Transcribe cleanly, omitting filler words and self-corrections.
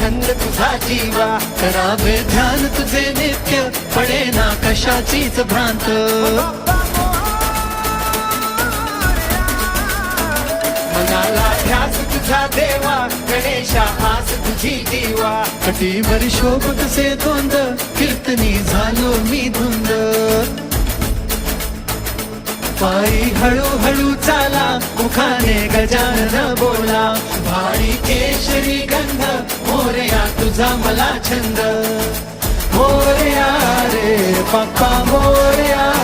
छंद तुझा जीवा, करावे ध्यान तुझे नित्य, पडे ना कशाचीच भ्रांत. मनाला ध्यास तुझा देवा, गणेशा आस तुझी जीवा. कटीवर शोभ कसे द्वंद, कीर्तनी झालो मी धुंद. पायी हळूहळू चाला, मुखाने गजानन बोला. भाडी केशरी गंध, मोरया तुझा मला छंद. मोरया रे बाप्पा मोरया.